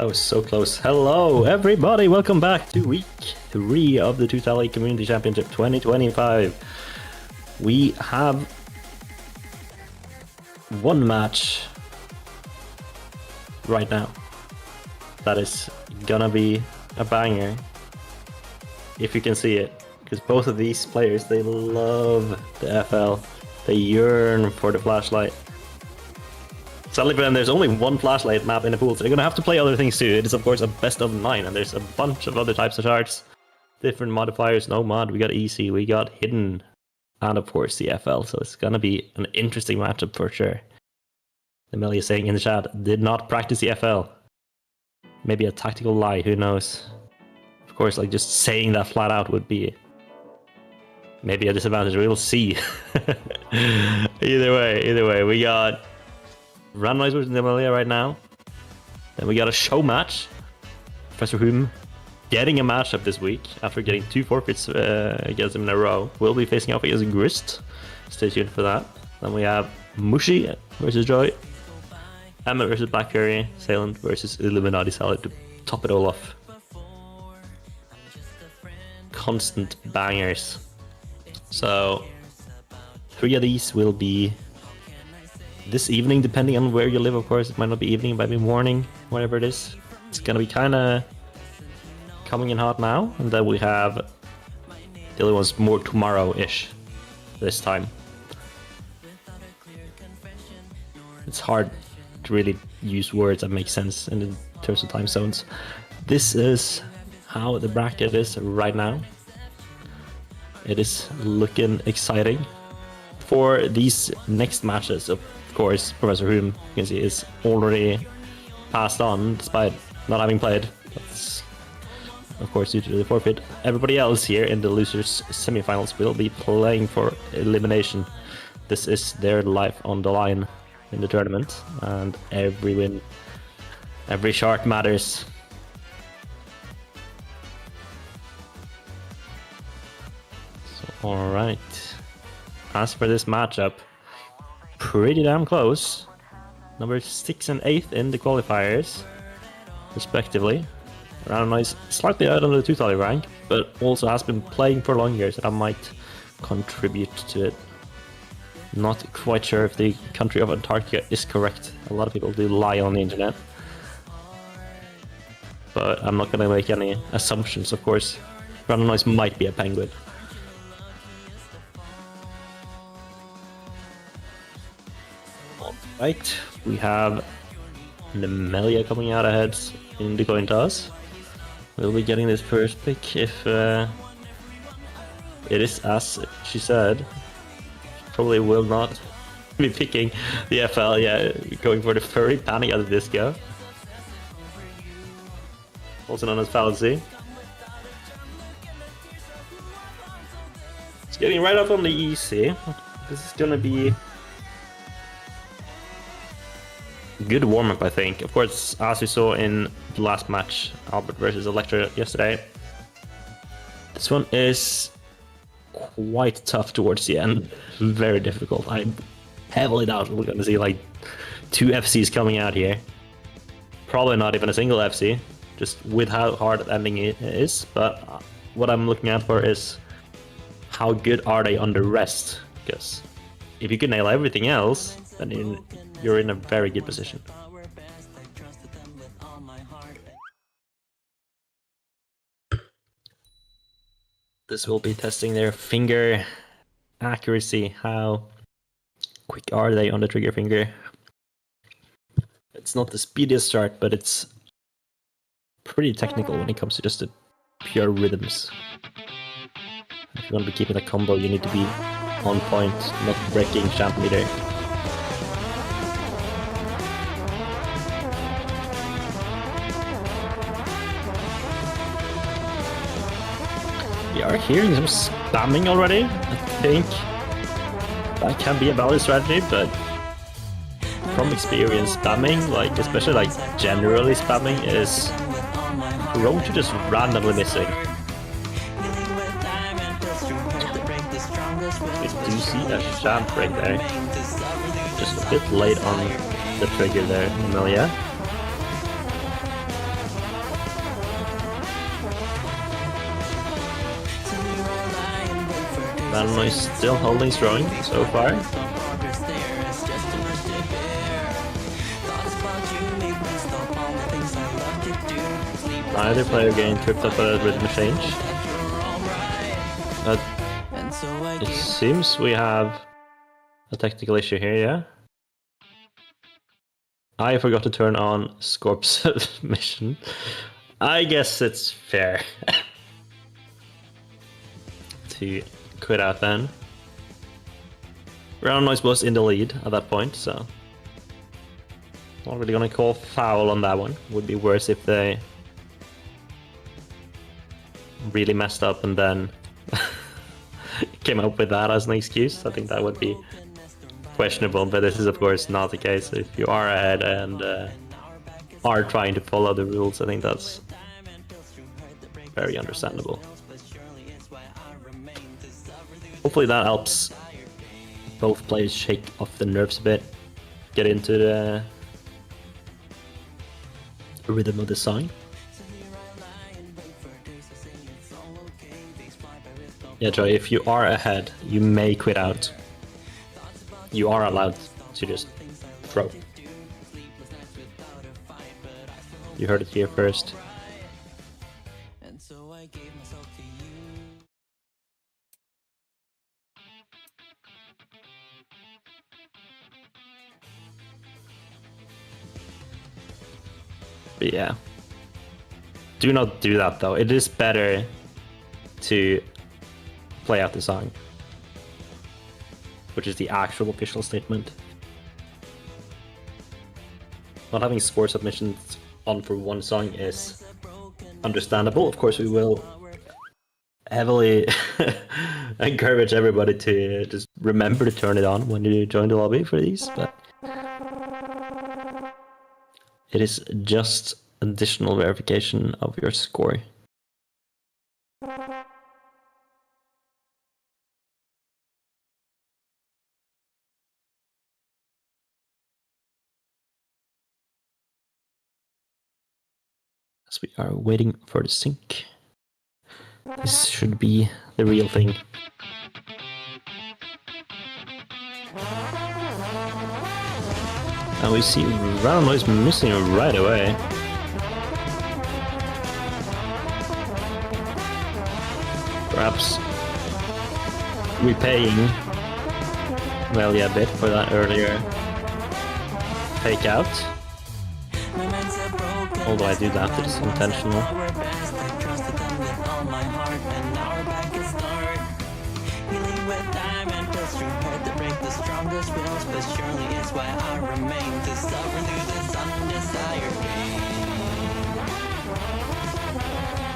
That was so close. Hello, everybody. Welcome back to week 3 of the TTCC Community Championship 2025. We have one match right now that is gonna be a banger, if you can see it, because both of these players, they love the FL. They yearn for the flashlight. Sadly for them, there's only one flashlight map in the pool, so they're gonna have to play other things too. It is of course a best of 9, and there's a bunch of other types of shards, different modifiers. No mod, we got EC, we got hidden, and of course the FL. So it's gonna be an interesting matchup for sure. Nimelya saying in the chat, did not practice the FL. Maybe a tactical lie, who knows? Of course, like just saying that flat out would be maybe a disadvantage. We'll see. Either way, we got randomized versus Nimelya right now. Then we got a show match. Professor Hume getting a matchup this week after getting 2 forfeits against him in a row. We'll be facing off against Grist. Stay tuned for that. Then we have Mushi versus Joy. Emmet versus Black Fury. Salient versus Illuminati Salad to top it all off. Constant bangers. So 3 of these will be this evening, depending on where you live. Of course, it might not be evening, it might be morning, whatever it is. It's gonna be kind of coming in hot now, and then we have the other ones more tomorrow-ish this time. It's hard to really use words that make sense in terms of time zones. This is how the bracket is right now. It is looking exciting for these next matches. Of course, Professor Hume, you can see, is already passed on despite not having played. That's of course due to the forfeit. Everybody else here in the losers semifinals will be playing for elimination. This is their life on the line in the tournament, and every win, every shot matters. So, alright. As for this matchup, pretty damn close. Number 6 and 8 in the qualifiers, respectively. Randomized slightly out on the 2-tally rank, but also has been playing for longer, so that might contribute to it. Not quite sure if the country of Antarctica is correct. A lot of people do lie on the internet. But I'm not gonna make any assumptions, of course. Randomized might be a penguin. Right, we have Nimelya coming out ahead in the coin toss. We'll be getting this first pick if it is as she said. Probably will not be picking the FL, yeah, going for the furry Panic at the Disco. Also known as Fallacy. It's getting right up on the EC. This is gonna be good warm-up, I think. Of course, as we saw in the last match, Albert versus Electra yesterday, this one is quite tough towards the end. Very difficult. I heavily doubt we're going to see like 2 FCs coming out here. Probably not even a single FC, just with how hard the ending is. But what I'm looking at for is how good are they on the rest, because if you can nail everything else, then you're in a very good position. This will be testing their finger accuracy. How quick are they on the trigger finger? It's not the speediest start, but it's pretty technical when it comes to just the pure rhythms. If you want to be keeping a combo, you need to be on point, not breaking champ meter. We are hearing some spamming already. I think that can be a valid strategy, but from experience, spamming, like especially like generally spamming, is prone to just randomly missing. We do see a champ right there. Just a bit late on the trigger there, Nimelya. Random is still holding strong so far. Neither player getting tripped up by that rhythm change. But it seems we have a technical issue here, yeah? I forgot to turn on Scorp submission. I guess it's fair to quit out then. Round Noise was in the lead at that point, so not really gonna call foul on that one. Would be worse if they really messed up and then came up with that as an excuse. I think that would be questionable, but this is of course not the case. If you are ahead and are trying to follow the rules, I think that's very understandable. Hopefully that helps both players shake off the nerves a bit, get into the rhythm of the song. Yeah, Joy, if you are ahead, you may quit out. You are allowed to just throw. You heard it here first. But yeah. Do not do that though. It is better to play out the song, which is the actual official statement. Not having score submissions on for one song is understandable. Of course, we will heavily encourage everybody to just remember to turn it on when you join the lobby for these, but it is just additional verification of your score. As we are waiting for the sync. This should be the real thing. And we see Random Noise missing right away. Perhaps repaying Nimelya a bit for that earlier fake out. Although I do that, it is intentional.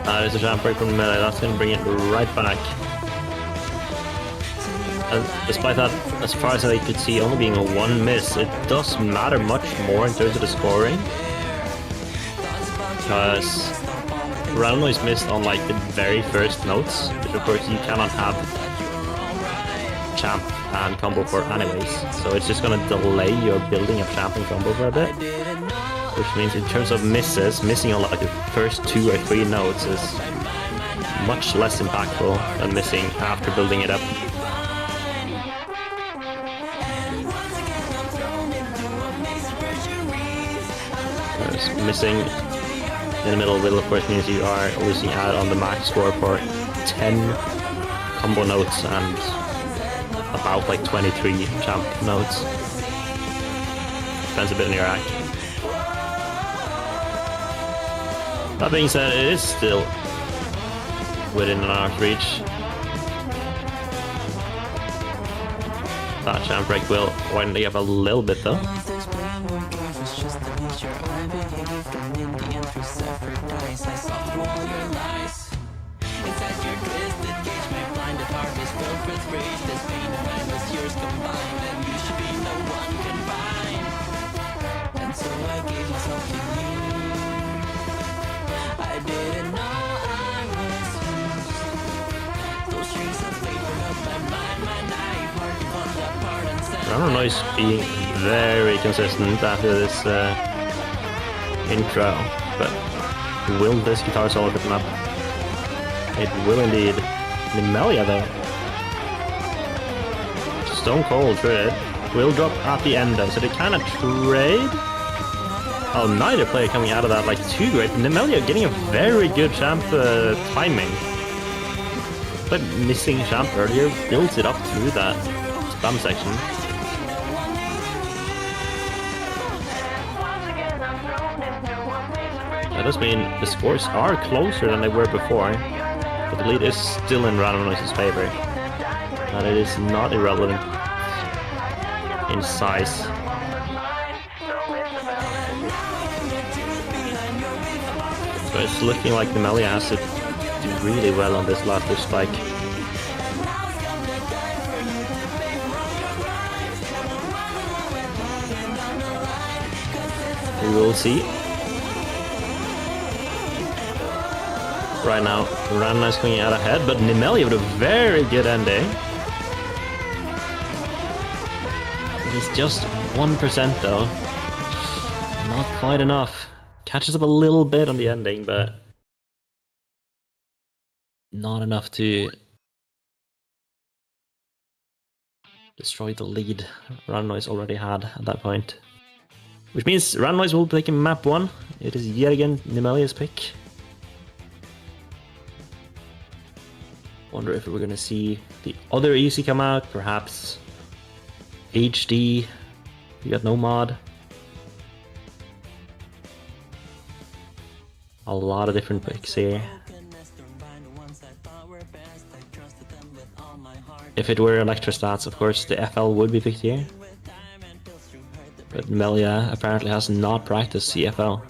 There's a jump break from Nimelya, that's going to bring it right back. And despite that, as far as I could see, only being a one miss, it does matter much more in terms of the scoring. Because Random Noise missed on like the very first notes, which of course you cannot have Champ and combo for anyways, so it's just gonna delay your building of Champ and combo for a bit. Which means in terms of misses, missing on like the first 2 or 3 notes is much less impactful than missing after building it up. Whereas missing in the middle will of course means you are losing out on the max score for 10 combo notes and about like 23 champ notes. Depends a bit on your act. That being said, it is still within an arm's reach. That champ break will wind it up a little bit though. Random Noise being very consistent after this intro, but will this guitar solo open up? It will indeed. Nimelya though, stone cold through it. Will drop at the end though, so they kind of trade. Oh, neither player coming out of that like too great. Nimelya getting a very good champ timing. But missing champ earlier builds it up through that spam section. That does mean the scores are closer than they were before, but the lead is still in Random Noise's favor. And it is not irrelevant in size. So it's looking like Nimelya has to do really well on this last spike. We will see. Right now, Random is going out ahead, but Nimelya with a very good ending. It's just 1% though. Not quite enough. Catches up a little bit on the ending, but not enough to destroy the lead Random Noise already had at that point. Which means Random Noise will be taking map 1. It is yet again Nimelya's pick. Wonder if we're gonna see the other easy come out, perhaps HD. You got no mod. A lot of different picks here. If it were Electrostats, of course, the FL would be picked here. But Nimelya apparently has not practiced CFL.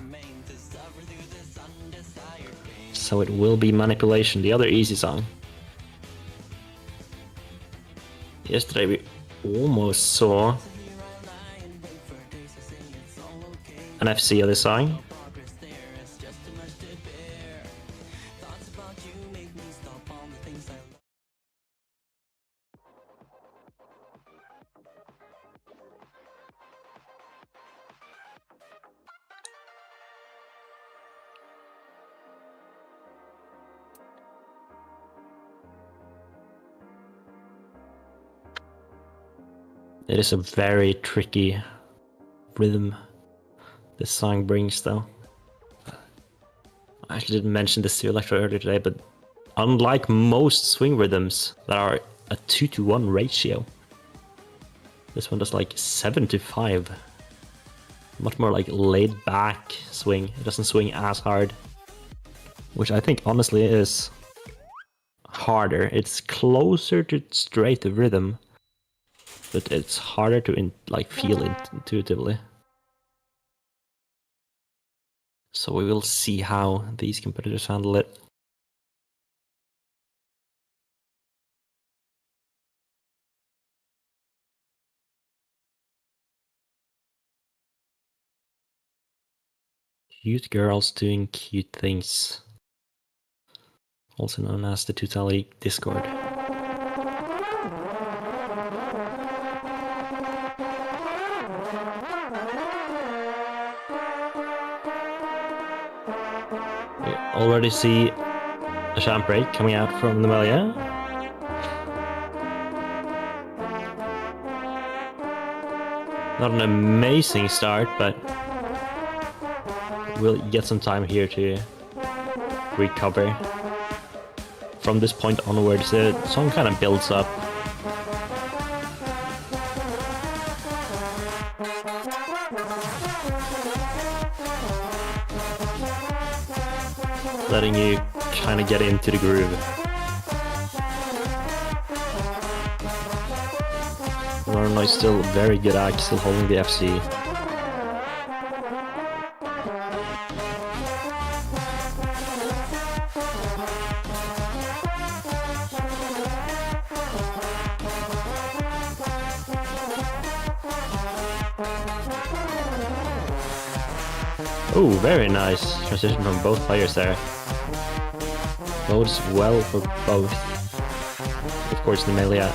So it will be Manipulation, the other easy song. Yesterday we almost saw an FC of this song. It is a very tricky rhythm this song brings though. I actually didn't mention this to Electro earlier today, but unlike most swing rhythms that are a 2-to-1 ratio, this one does like 7-to-5. Much more like laid back swing. It doesn't swing as hard, which I think honestly is harder. It's closer to straight rhythm, but it's harder to feel it intuitively. So we will see how these competitors handle it. Cute girls doing cute things. Also known as the Tutali Discord. Already see a champ break coming out from Nimelya. Not an amazing start, but we'll get some time here to recover. From this point onwards, the song kind of builds up. Letting you kind of get into the groove. Random Noise still very good at still holding the FC. Oh, very nice transition from both players there. Bodes well for both. Of course, Nimelya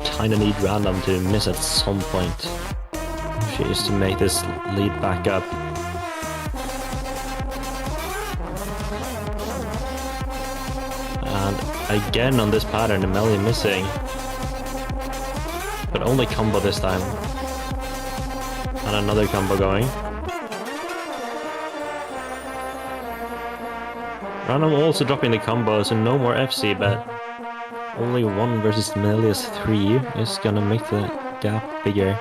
kinda need Random to miss at some point. She is to make this lead back up. And again on this pattern, Nimelya missing. But only combo this time. And another combo going. Random also dropping the combo, so no more FC, but only 1 versus Nimelya's 3 is gonna make the gap bigger.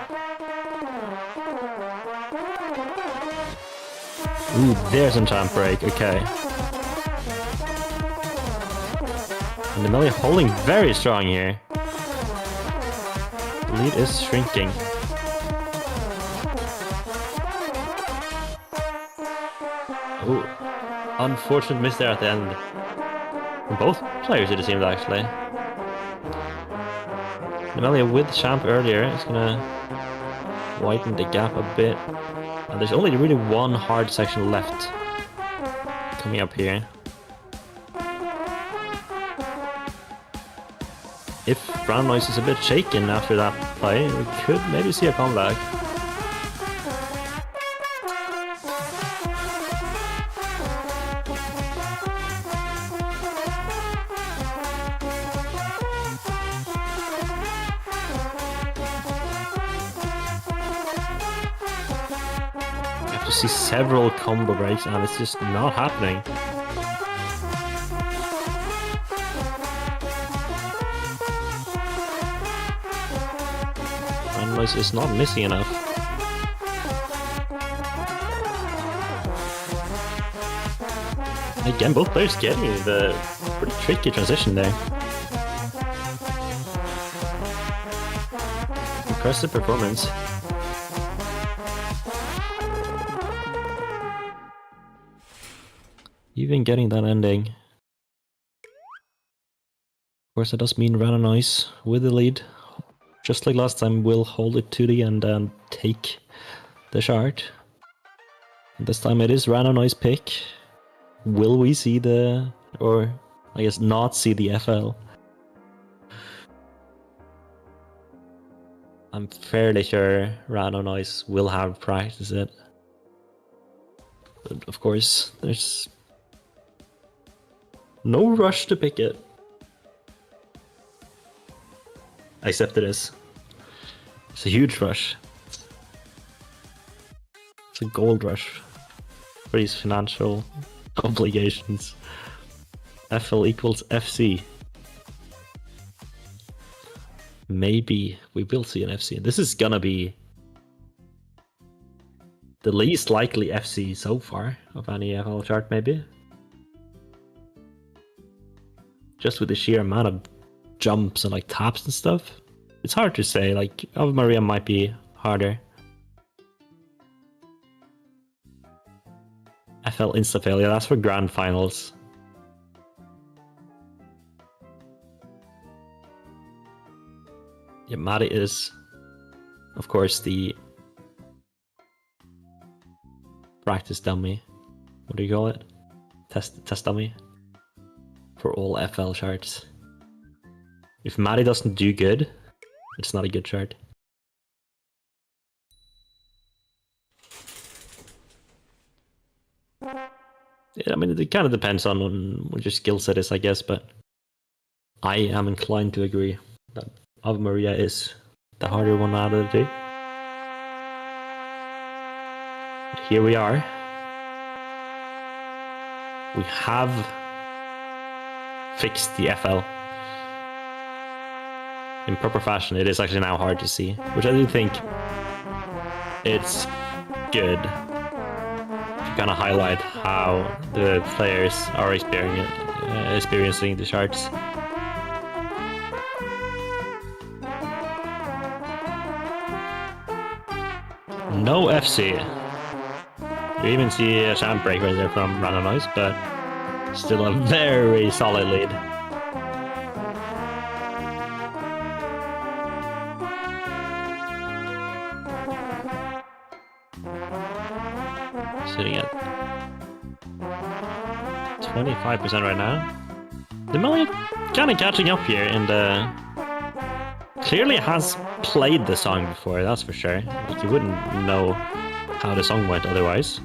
Ooh, there's a champ break, okay. And Nimelya holding very strong here. The lead is shrinking. Ooh, unfortunate miss there at the end. From both players it seemed actually. Nimelya with champ earlier is gonna widen the gap a bit. And there's only really one hard section left coming up here. If Brown Noise is a bit shaken after that play, we could maybe see a comeback. See several combo breaks and it's just not happening. Unless it's not missing enough. Again, both players getting the pretty tricky transition there. Impressive performance. Even getting that ending. Of course, that does mean Rananoise with the lead. Just like last time, will hold it to the end and take the shard. And this time it is Rananoise pick. Will we see the, or I guess not see the FL? I'm fairly sure Rananoise will have practiced it. But of course, there's no rush to pick it. Except it is. It's a huge rush. It's a gold rush for these financial obligations. FL equals FC. Maybe we will see an FC. This is gonna be the least likely FC so far of any FL chart, maybe. Just with the sheer amount of jumps and like taps and stuff. It's hard to say, like Ave Maria might be harder. FL insta failure, that's for grand finals. Yeah, Maddie is of course the practice dummy. What do you call it? Test dummy. For all FL charts. If Maddie doesn't do good, it's not a good chart. Yeah, I mean, it kind of depends on what your skill set is, I guess, but I am inclined to agree that Ave Maria is the harder one out of the two. But here we are. We have fixed the FL in proper fashion. It is actually now hard to see, which I do think it's good to kind of highlight how the players are experiencing the charts. No FC. You even see a champ break right there from Rananoise, but still a very solid lead. Sitting at 25% right now. Nimelya kind of catching up here, and clearly has played the song before, that's for sure. Like, you wouldn't know how the song went otherwise.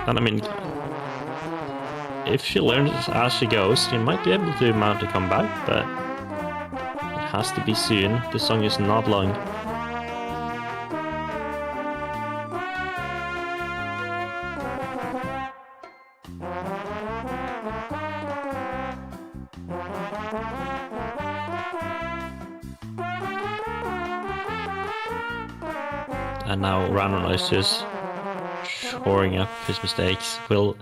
And I mean, if she learns as she goes, she might be able to mount a comeback, but it has to be soon. This song is not long. And now Random is just shoring up his mistakes. Will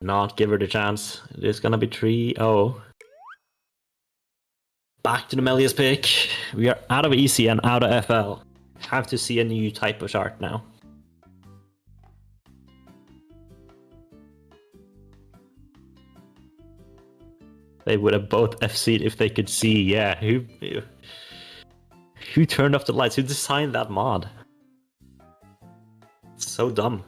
not give her the chance. It's gonna be 3-0. Back to Nimelya's pick. We are out of EC and out of FL. Have to see a new type of chart now. They would have both FC'd if they could see. Yeah, who turned off the lights? Who designed that mod? It's so dumb.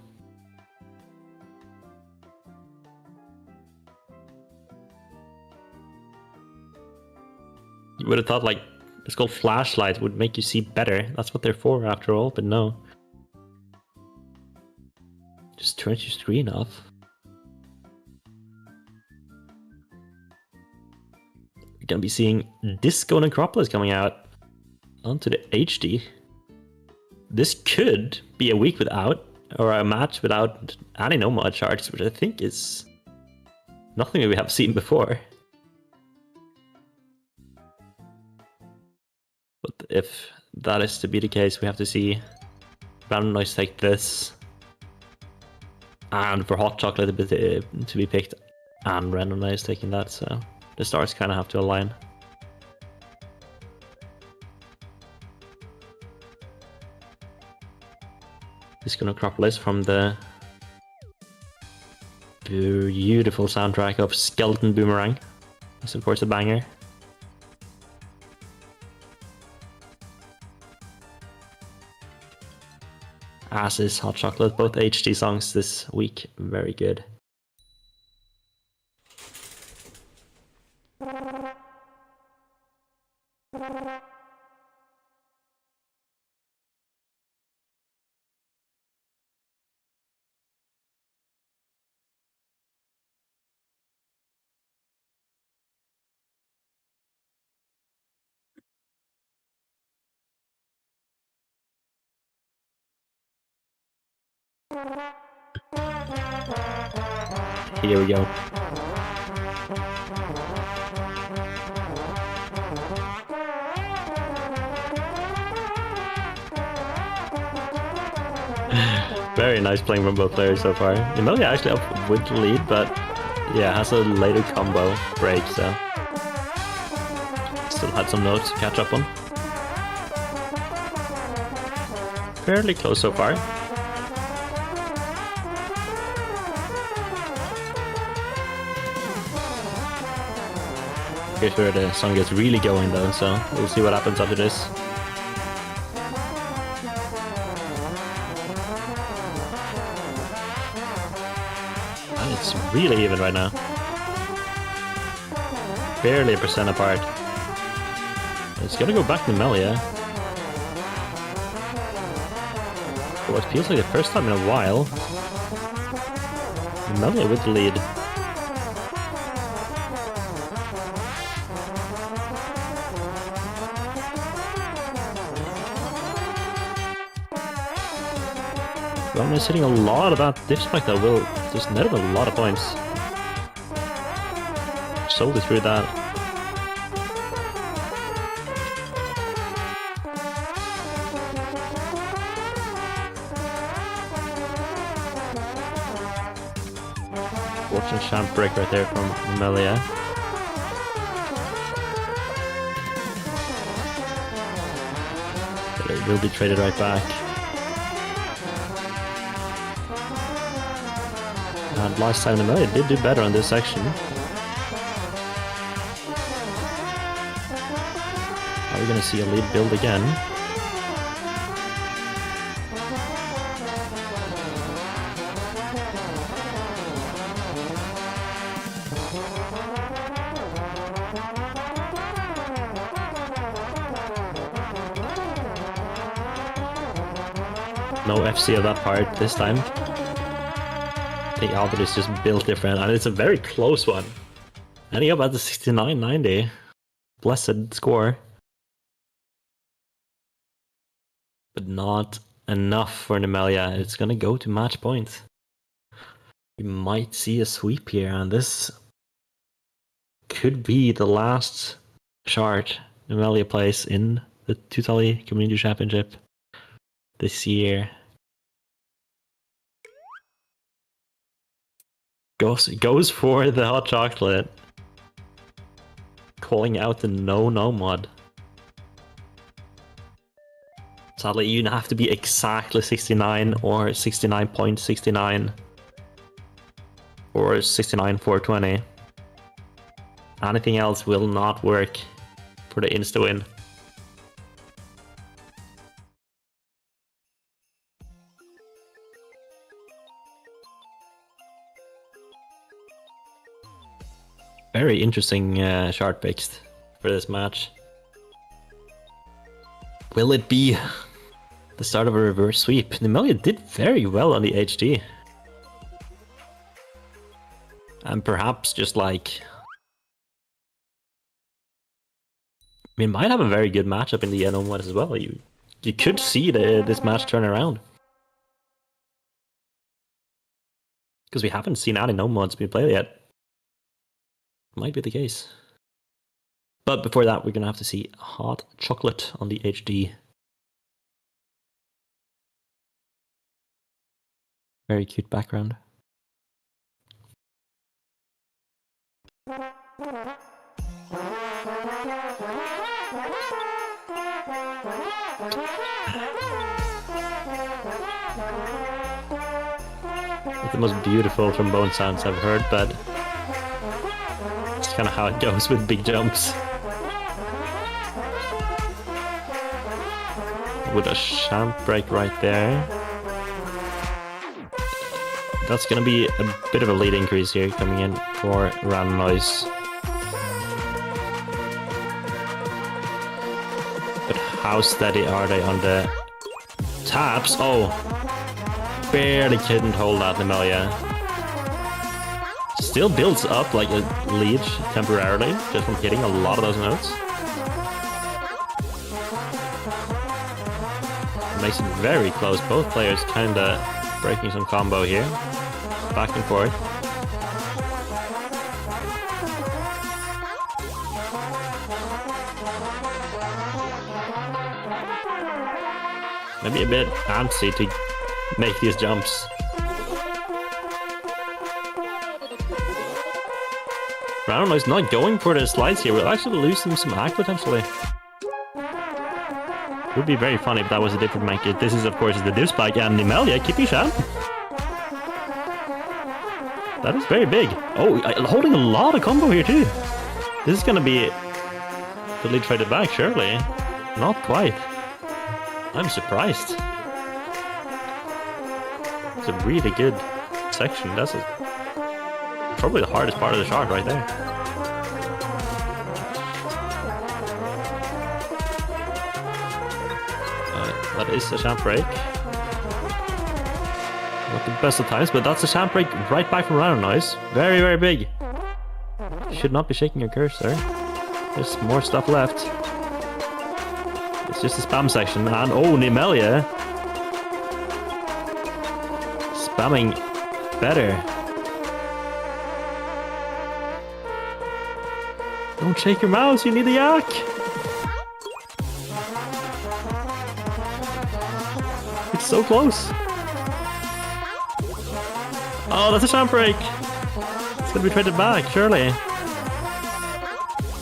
You would have thought, like, it's called flashlight, would make you see better. That's what they're for after all, but no. Just turns your screen off. We're gonna be seeing Disco Necropolis coming out onto the HD. This could be a week without, or a match without any nomad charts, which I think is nothing we have seen before. But if that is to be the case, we have to see Random Noise take this, and for Hot Chocolate to be picked, and Random Noise taking that, so the stars kind of have to align. Disco Necropolis from the beautiful soundtrack of Skeleton Boomerang. That's of course a banger. As is Hot Chocolate, both HD songs this week, very good. Here we go. Very nice playing from both players so far. Nimelya actually up with the lead, but yeah, has a later combo break, so still had some notes to catch up on. Fairly close so far. Here's where the song gets really going though, so we'll see what happens after this. And it's really even right now. Barely a percent apart. It's gonna go back to Nimelya. For what feels like the first time in a while. Nimelya with the lead. Random is hitting a lot of that diff spike that will just net him a lot of points. Solely through that. Fortune Champ break right there from Nimelya. But it will be traded right back. And last time Nimelya did do better on this section. Are we going to see a lead build again? No FC of that part this time. think Albert is just built different, and it's a very close one. Ending up at the 69-90. Blessed score. But not enough for Nimelya. It's gonna go to match point. We might see a sweep here, and this could be the last shard Nimelya plays in the Tutali Community Championship this year. Goes for the hot chocolate. Calling out the no mod. Sadly, you have to be exactly 69 or 69.69 or 69.420. Anything else will not work for the insta win. Very interesting shard picks for this match. Will it be the start of a reverse sweep? Nimelya did very well on the HD. And perhaps just like... I mean, might have a very good matchup in the Yeno one as well. You could see this match turn around. Because we haven't seen any no mods being played yet. Might be the case. But before that, we're gonna have to see hot chocolate on the HD. Very cute background. Not the most beautiful trombone sounds I've heard, but it's kind of how it goes with big jumps. With a champ break right there. That's gonna be a bit of a lead increase here coming in for Random Noise. But how steady are they on the taps? Oh, barely couldn't hold that Nimelya. Still builds up like a lead temporarily just from hitting a lot of those notes. Makes it very close. Both players kinda breaking some combo here. Back and forth. Maybe a bit antsy to make these jumps. Brown is not going for the slides here. We'll actually lose him some hack potentially. Would be very funny if that was a different make. This is of course the div spike and Nimelya keeping champ. That is very big. Oh, holding a lot of combo here too. This is gonna be the lead traded back, surely. Not quite. I'm surprised. It's a really good section. That's probably the hardest part of the shard right there. That is a champ break. Not the best of times, but that's a champ break right back from Random Noise. Very, very big. Should not be shaking your cursor. There's more stuff left. It's just a spam section, and oh, Nimelya spamming better. Don't shake your mouse, you need the yak. It's so close. Oh, that's a champ break. It's gonna be traded back, surely.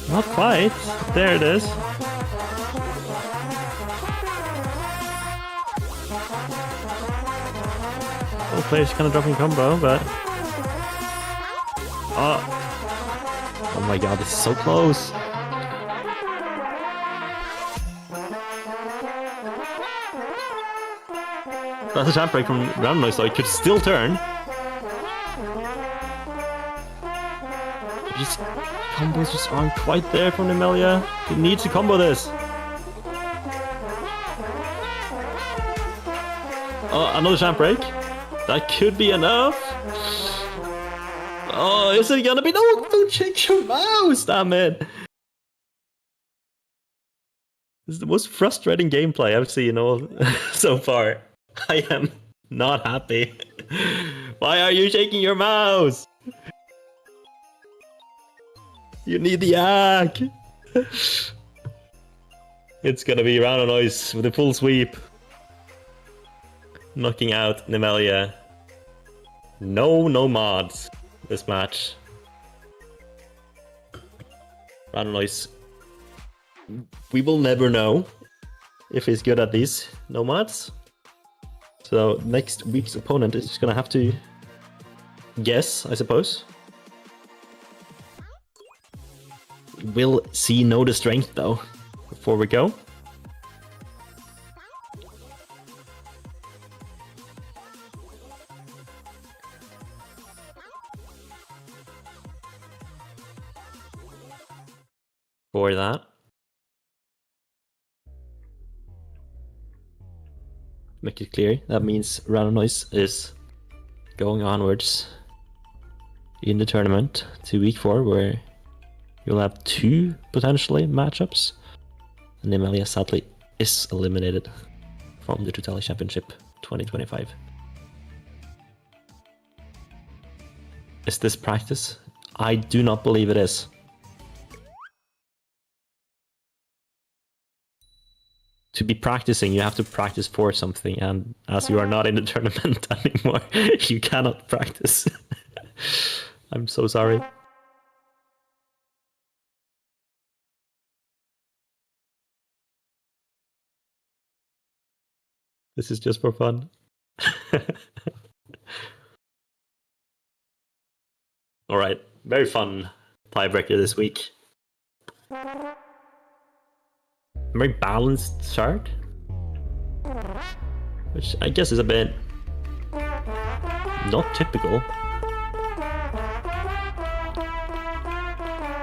Not quite. There it is. Both players kind of dropping combo, but... Oh my god, this is so close. That's a champ break from Random Noise, so it could still turn. These combos just aren't quite there from Nimelya. He needs to combo this. Oh, another champ break. That could be enough. Oh, is it gonna be? No, don't change your mouse, damn it. This is the most frustrating gameplay I've seen all so far. I am not happy. Why are you shaking your mouse? You need the yak. It's gonna be round of noise with a full sweep. Knocking out Nimelya. No mods this match. Round of noise. We will never know if he's good at these no mods. So next week's opponent is just gonna have to guess, I suppose. We'll see know the strength though before we go. For that, make it clear, that means Round of Noise is going onwards in the tournament to week 4, where you'll have 2 potentially matchups. And Nimelya sadly is eliminated from the Total Championship 2025. Is this practice? I do not believe it is. To be practicing, you have to practice for something, and as you are not in the tournament anymore, you cannot practice. I'm so sorry. This is just for fun. Alright, very fun tiebreaker this week. Very balanced chart, which I guess is a bit not typical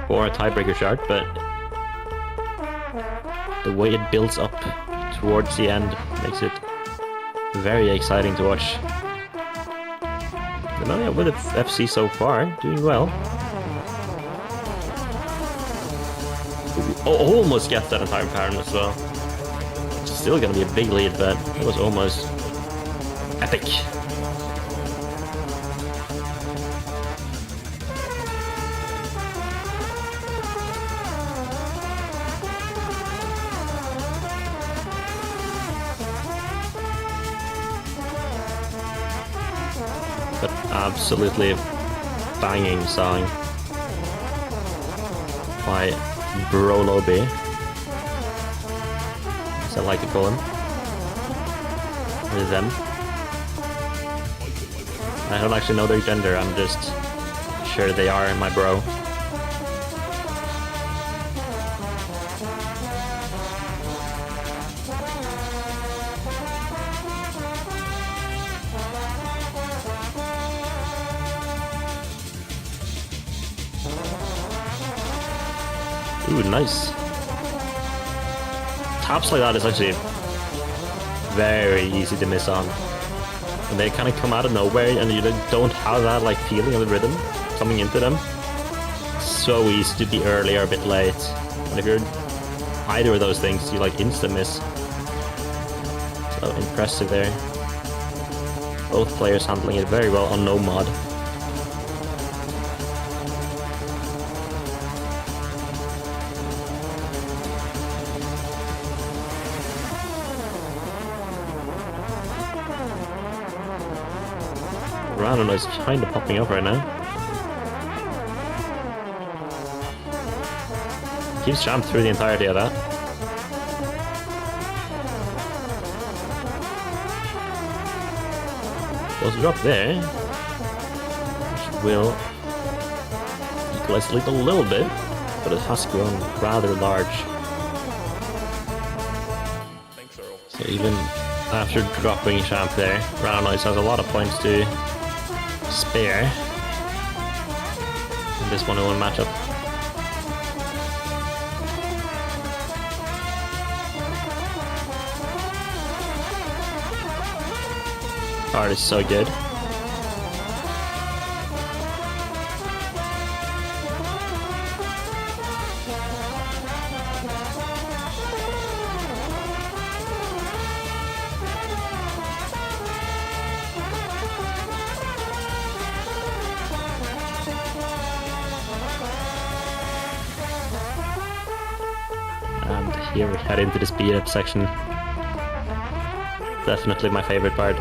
for a tiebreaker chart, but the way it builds up towards the end makes it very exciting to watch. Nimelya with its FC so far, doing well. Almost gets that entire pattern as well. It's still gonna be a big lead, but it was almost epic. But absolutely banging song by Broloby, as I like to call him. Or them. I don't actually know their gender, I'm just sure they are my bro. Ooh, nice. Taps like that is actually very easy to miss on. And they kind of come out of nowhere and you don't have that like feeling of the rhythm coming into them. So easy to be early or a bit late. And if you're either of those things, you like instant miss. So impressive there. Both players handling it very well on no mod. I don't know, it's kind of popping up right now. Keeps Champ through the entirety of that. Does drop there, which will equalize the lead a little bit, but it has grown rather large. So even after dropping Champ there, Round Noise has a lot of points to spare in this 1-1 matchup. Card is so good. And here we head into the speed up section. Definitely my favorite part.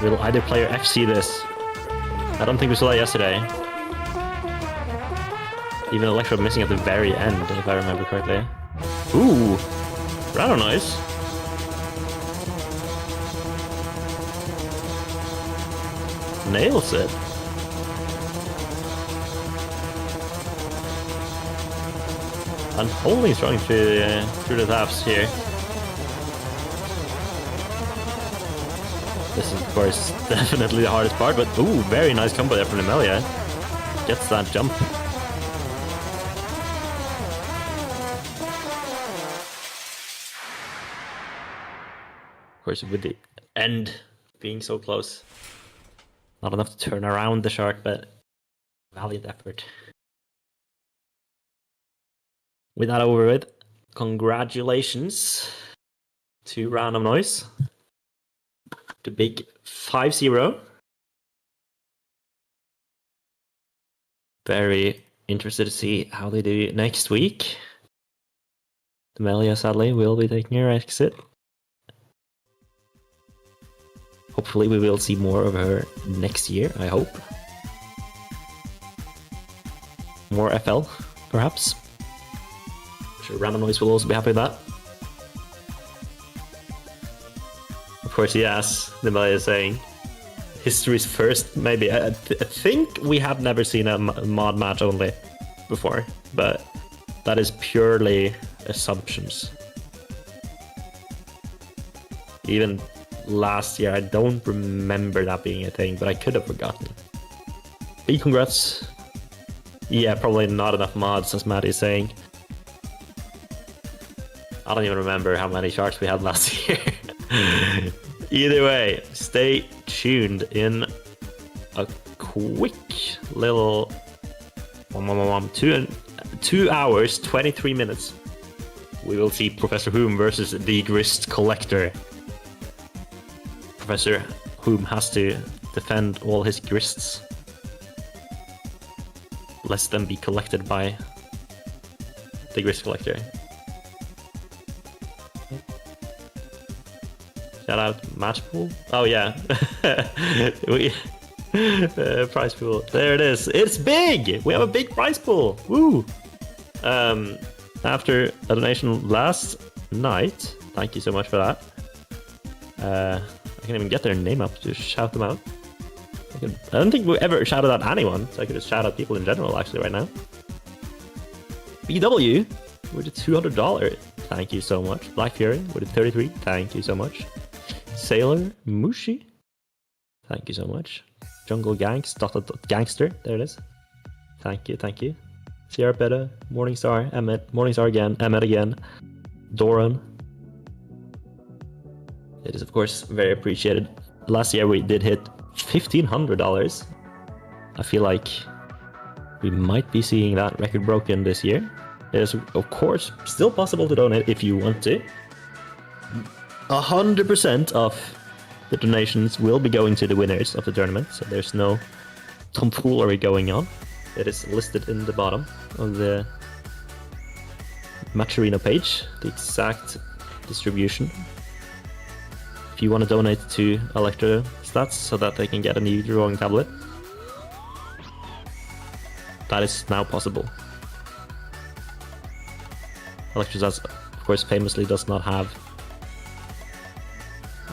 Will either player FC this? I don't think we saw that yesterday. Even Electro missing at the very end, if I remember correctly. Ooh! Rather nice. Nails it. And only throwing through the taps here. This is, of course, definitely the hardest part, but ooh, very nice combo there from Nimelya. Gets that jump. Of course, with the end being so close. Not enough to turn around the shark, but valiant effort. With that over with, congratulations to Random Noise. The big 5-0. Very interested to see how they do next week. Nimelya, sadly, will be taking her exit. Hopefully we will see more of her next year, I hope. More FL, perhaps. I'm sure Random Noise will also be happy with that. Of course, yes, Nimelya is saying history's first, maybe. I think we have never seen a mod match only before, but that is purely assumptions. Even last year, I don't remember that being a thing, but I could have forgotten. Big congrats. Yeah, probably not enough mods, as Matt is saying. I don't even remember how many sharks we had last year. Either way, stay tuned. In a quick little 2 hours, 23 minutes, we will see Professor Whom versus the Grist Collector. Professor Whom has to defend all his grists, lest them be collected by the Grist Collector. Shout out match pool. Oh yeah, prize pool. There it is. It's big. We have a big prize pool. Woo! After a donation last night, thank you so much for that. I can't even get their name up to shout them out. I don't think we ever shouted out anyone, so I could just shout out people in general actually right now. BW with a $200. Thank you so much. Black Fury with a 33. Thank you so much. Sailor Mushi. Thank you so much. Jungle Gangs, Gangster. There it is. Thank you, thank you. Sierra Beta, Morningstar, Emmet, Morningstar again, Emmet again, Doran. It is, of course, very appreciated. Last year we did hit $1,500. I feel like we might be seeing that record broken this year. It is, of course, still possible to donate if you want to. 100% of the donations will be going to the winners of the tournament, so there's no tomfoolery going on. It is listed in the bottom of the Matcherino page, the exact distribution. If you want to donate to Electro Stats so that they can get a new drawing tablet, that is now possible. Electro Stats, of course, famously does not have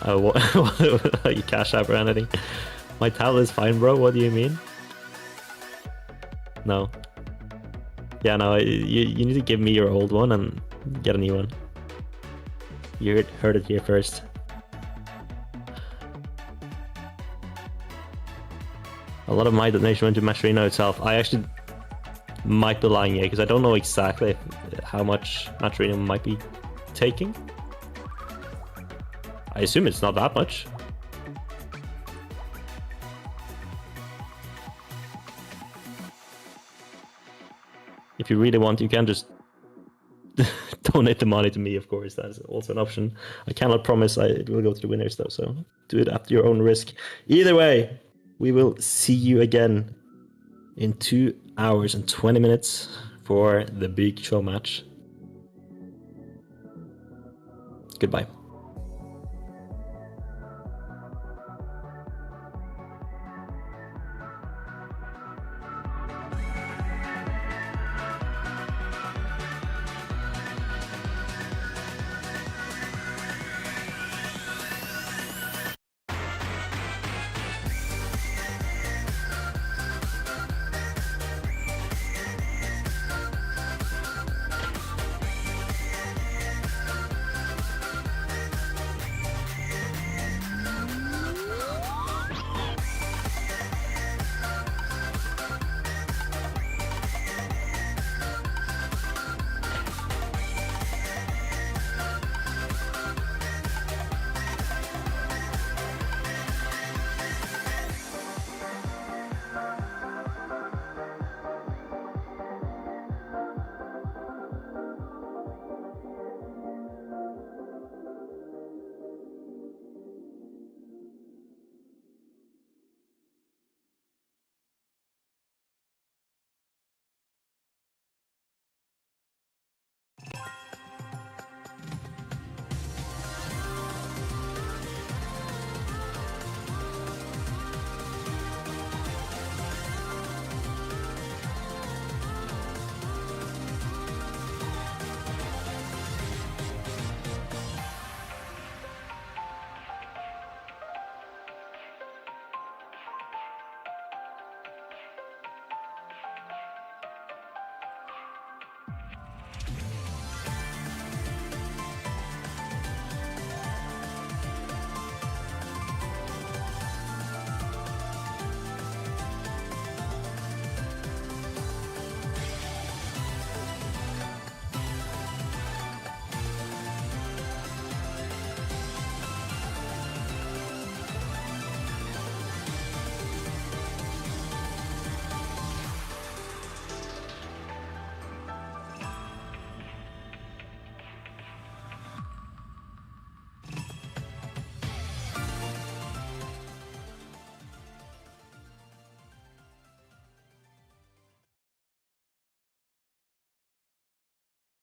a cash app or anything. My tablet is fine, bro. What do you mean? No. Yeah, no, you need to give me your old one and get a new one. You heard it here first. A lot of my donation went to Matcherino itself. I actually might be lying here because I don't know exactly how much Matcherino might be taking. I assume it's not that much. If you really want, you can just donate the money to me, of course. That's also an option. I cannot promise it will go to the winners, though, so do it at your own risk. Either way, we will see you again in 2 hours and 20 minutes for the big show match. Goodbye.